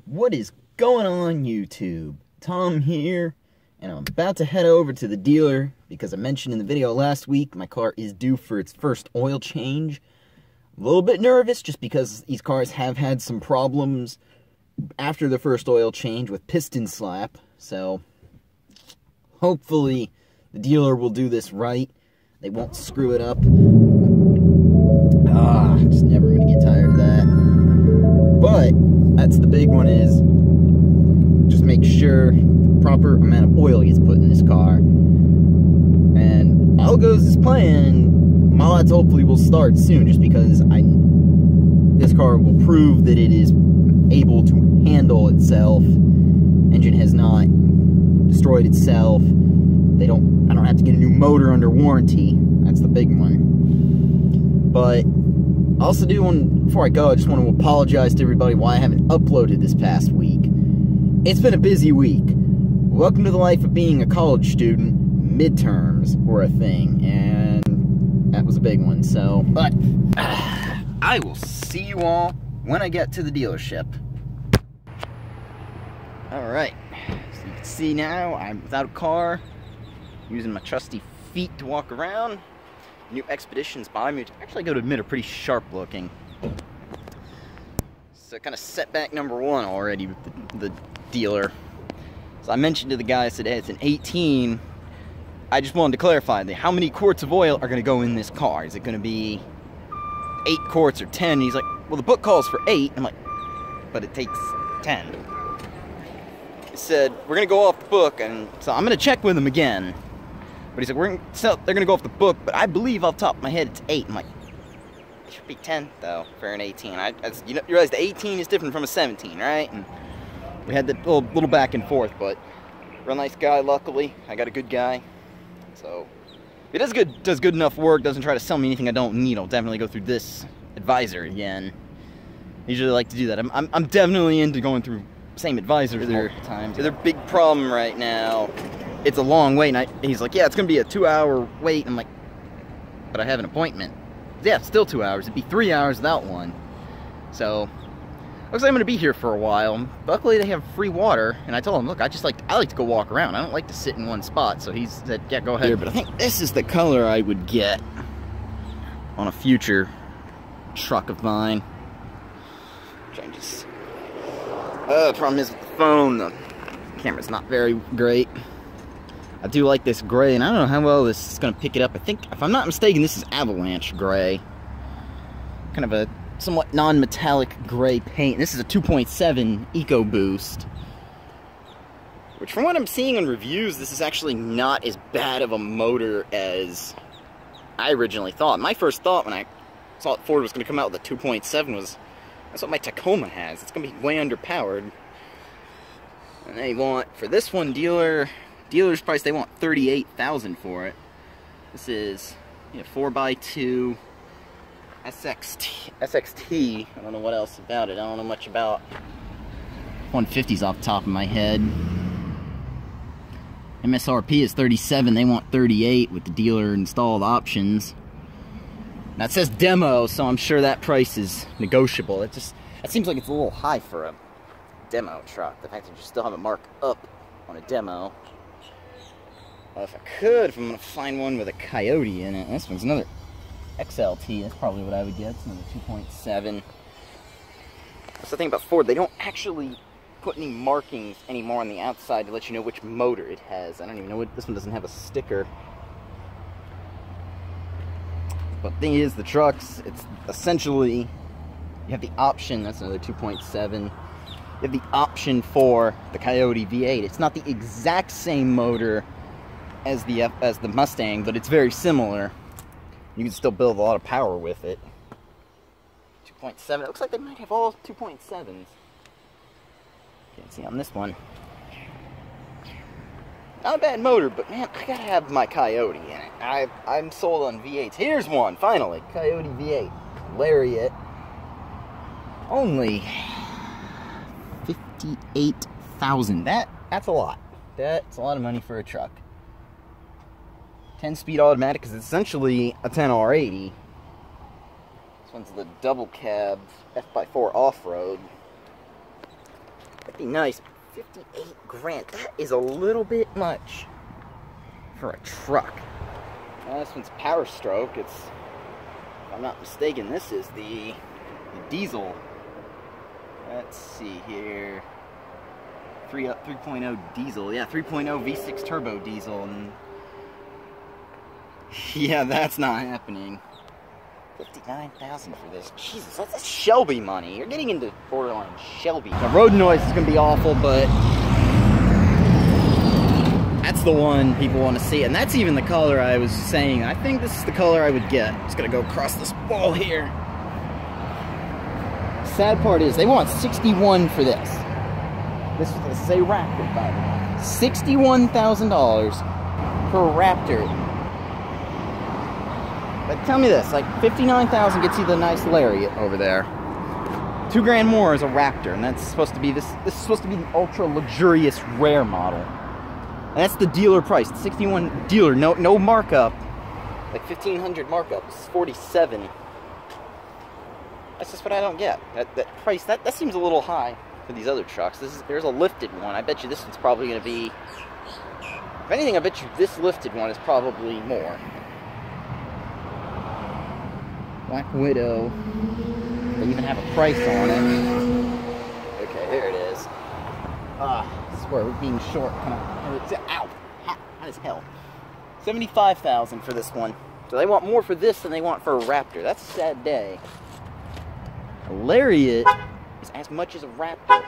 What is going on, YouTube? Tom here, and I'm about to head over to the dealer because I mentioned in the video last week my car is due for its first oil change. I'm a little bit nervous just because these cars have had some problems after the first oil change with piston slap, so hopefully the dealer will do this right. They won't screw it up. Just never gonna get tired of that. But that's the big one, is just make sure the proper amount of oil gets put in this car. And all goes as planned, my lots hopefully will start soon, just because this car will prove that it is able to handle itself. Engine has not destroyed itself. I don't have to get a new motor under warranty. That's the big one. But I also before I go, I just want to apologize to everybody why I haven't uploaded this past week. It's been a busy week. Welcome to the life of being a college student. Midterms were a thing, and that was a big one. So, but I will see you all when I get to the dealership. Alright, so you can see now I'm without a car, using my trusty feet to walk around. New Expeditions behind me, which actually I got to admit are pretty sharp looking. So kind of setback number one already with the dealer. So I mentioned to the guy, I said, hey, it's an 18. I just wanted to clarify that how many quarts of oil are going to go in this car? Is it going to be 8 quarts or 10? And he's like, well, the book calls for 8. I'm like, but it takes 10. He said, we're going to go off the book, and so I'm going to check with him again. But he's like, they're going to go off the book, but I believe off the top of my head it's 8. I'm like, it should be 10, though, for an 18. You realize the 18 is different from a 17, right? And we had that little back and forth, but real nice guy, luckily. I got a good guy. So, if he does good enough work, doesn't try to sell me anything I don't need, I'll definitely go through this advisor again. I usually like to do that. I'm definitely into going through same advisor multiple times. Their big problem right now, it's a long wait, and he's like, yeah, it's gonna be a 2-hour wait. I'm like, but I have an appointment. Yeah, it's still 2 hours. It'd be 3 hours without one. So looks like I'm gonna be here for a while. Luckily they have free water, and I told him, look, I like to go walk around. I don't like to sit in one spot. So he said, yeah, go ahead. But I think this is the color I would get on a future truck of mine. Changes. The problem is with the phone, the camera's not very great. I do like this gray, and I don't know how well this is going to pick it up. I think, if I'm not mistaken, this is avalanche gray. Kind of a somewhat non-metallic gray paint. This is a 2.7 EcoBoost. Which, from what I'm seeing on reviews, this is actually not as bad of a motor as I originally thought. My first thought when I saw that Ford was going to come out with a 2.7 was, that's what my Tacoma has. It's going to be way underpowered. And they want, for this one, dealer's price, they want $38,000 for it. This is 4x2 SXT. I don't know what else about it. I don't know much about 150s off the top of my head. MSRP is $37. They want $38 with the dealer installed options. Now it says demo, so I'm sure that price is negotiable. That seems like it's a little high for a demo truck. The fact that you still have it marked up on a demo. Well, if I'm going to find one with a Coyote in it. This one's another XLT. That's probably what I would get. It's another 2.7. That's the thing about Ford. They don't actually put any markings anymore on the outside to let you know which motor it has. I don't even know what. This one doesn't have a sticker. But the thing is, the trucks, it's essentially, you have the option. That's another 2.7. You have the option for the Coyote V8. It's not the exact same motor as the Mustang, but it's very similar. You can still build a lot of power with it. 2.7. It looks like they might have all 2.7s. Can't see on this one. Not a bad motor, but man, I gotta have my Coyote in it. I'm sold on V8s. Here's one, finally. Coyote V8. Lariat. Only $58,000. That's a lot. That's a lot of money for a truck. 10-speed automatic, because it's essentially a 10R80. This one's the double cab F x4 off-road. Be nice. 58 grand. That is a little bit much for a truck. Well, this one's Power Stroke. It's, if I'm not mistaken, this is the diesel. Let's see here. 3.0 diesel. Yeah, 3.0 V6 turbo diesel. And yeah, that's not happening. 59,000 for this. Jesus, that's Shelby money. You're getting into borderline Shelby. The road noise is going to be awful, but that's the one people want to see. And that's even the color I was saying. I think this is the color I would get. Just going to go across this ball here. Sad part is they want 61 for this. This is a Raptor, by the way. $61,000 for a Raptor. But tell me this, like 59,000 gets you the nice Lariat over there. $2 grand more is a Raptor, and that's supposed to be this is supposed to be the ultra luxurious rare model. And that's the dealer price. 61 dealer, no markup. Like 1,500 markup. This is 47. That's just what I don't get. That price that seems a little high for these other trucks. There's a lifted one. I bet you this one's probably going to be. If anything, I bet you this lifted one is probably more. Black Widow. They even have a price on it. Okay, here it is. I swear, we're being short. Ow! Hot as hell. 75,000 for this one. So they want more for this than they want for a Raptor. That's a sad day. A Lariat is as much as a Raptor.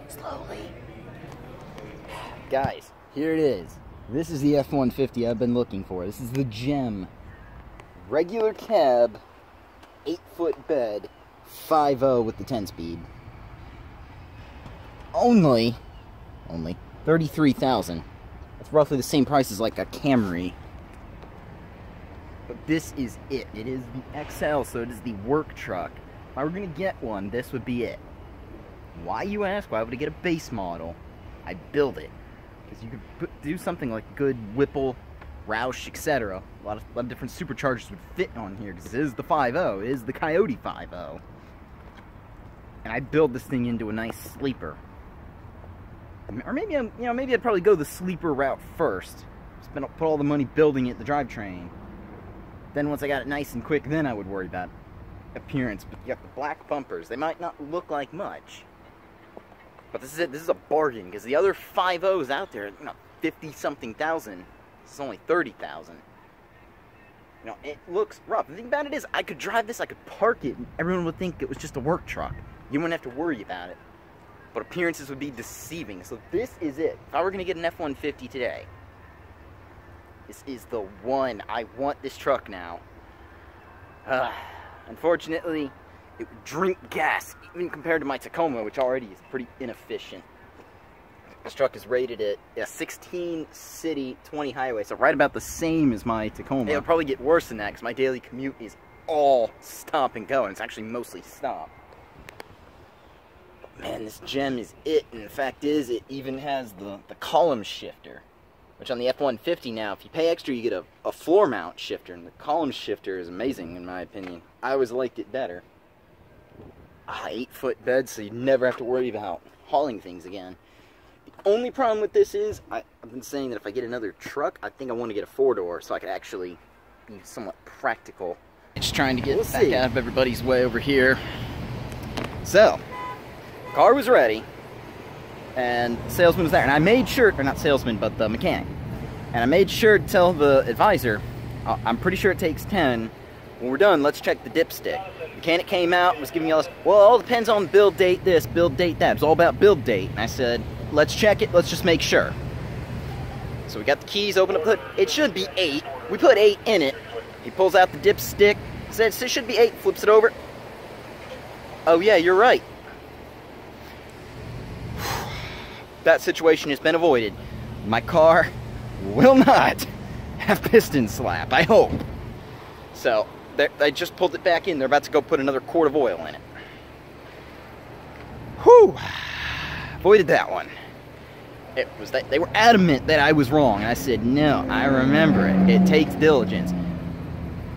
Slowly. Guys, here it is. This is the F-150 I've been looking for. This is the gem. Regular cab, 8-foot bed, 5.0 with the 10-speed. Only 33,000. That's roughly the same price as like a Camry. But this is it. It is the XL, so it is the work truck. If I were going to get one, this would be it. Why, you ask? Why would I get a base model? I build it. Because you could do something like good Whipple, Roush, etc. A lot of different superchargers would fit on here, because it is the 5.0. It is the Coyote 5.0. And I build this thing into a nice sleeper. Or maybe maybe I'd probably go the sleeper route first. Put all the money building it, the drivetrain. Then once I got it nice and quick, then I would worry about appearance. But you got the black bumpers. They might not look like much, but this is it. This is a bargain, because the other 5.0s out there, 50-something thousand. This is only 30,000. It looks rough. The thing about it is, I could drive this, I could park it, and everyone would think it was just a work truck. You wouldn't have to worry about it. But appearances would be deceiving. So this is it. If I were going to get an F-150 today, this is the one. I want this truck now. Unfortunately, it would drink gas, even compared to my Tacoma, which already is pretty inefficient. This truck is rated at 16 city, 20 highway, so right about the same as my Tacoma. It'll probably get worse than that, because my daily commute is all stop and go, and it's actually mostly stop. Man, this gem is it, and the fact is, it even has the column shifter, which on the F-150 now, if you pay extra, you get a floor mount shifter, and the column shifter is amazing, in my opinion. I always liked it better. 8-foot bed, so you never have to worry about hauling things again. The only problem with this is, I've been saying that if I get another truck, I think I want to get a 4-door, so I could actually be somewhat practical. Just trying to get back out of everybody's way over here. So, car was ready, and the salesman was there, and I made sure, or not salesman, but the mechanic, and I made sure to tell the advisor, I'm pretty sure it takes 10, when we're done, let's check the dipstick. The mechanic came out and was giving me all this, well, it all depends on build date this, build date that. It's all about build date. And I said, let's check it, let's just make sure. So we got the keys, open up the hood. It should be 8. We put 8 in it. He pulls out the dipstick, says it should be 8, flips it over. Oh yeah, you're right. that situation has been avoided. My car will not have piston slap, I hope. So, I just pulled it back in. They're about to go put another quart of oil in it. Whew! Avoided that one. It was that they were adamant that I was wrong, and I said, no, I remember it. It takes diligence.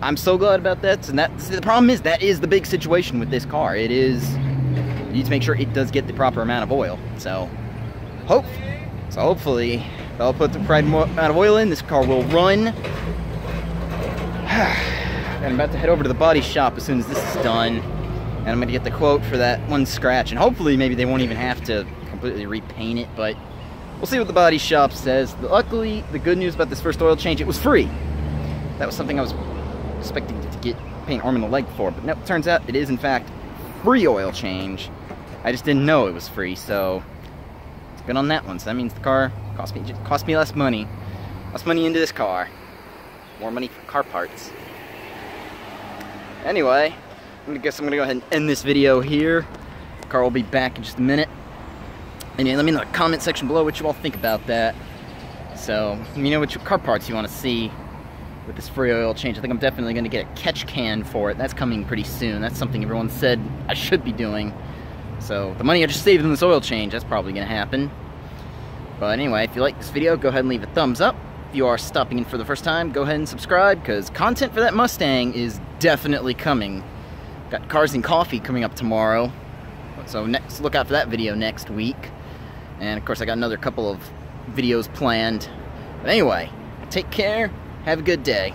I'm so glad about that. And the problem is, that is the big situation with this car. It is, you need to make sure it does get the proper amount of oil. So hopefully, they'll put the right amount of oil in. This car will run. And I'm about to head over to the body shop as soon as this is done. And I'm going to get the quote for that one scratch. And hopefully, maybe they won't even have to completely repaint it. But we'll see what the body shop says. Luckily, the good news about this first oil change, it was free. That was something I was expecting to get paint arm in the leg for. But no, it turns out it is, in fact, free oil change. I just didn't know it was free, so it's good on that one. So that means the car cost me less money. Less money into this car. More money for car parts. Anyway, I guess I'm going to go ahead and end this video here. The car will be back in just a minute. And let me know in the comment section below what you all think about that. So, let me know which car parts you want to see with this free oil change. I think I'm definitely going to get a catch can for it. That's coming pretty soon. That's something everyone said I should be doing. So, the money I just saved in this oil change, that's probably going to happen. But anyway, if you like this video, go ahead and leave a thumbs up. If you are stopping in for the first time, go ahead and subscribe, because content for that Mustang is definitely coming. Got Cars and Coffee coming up tomorrow. So look out for that video next week. And of course I got another couple of videos planned. But anyway, take care, have a good day.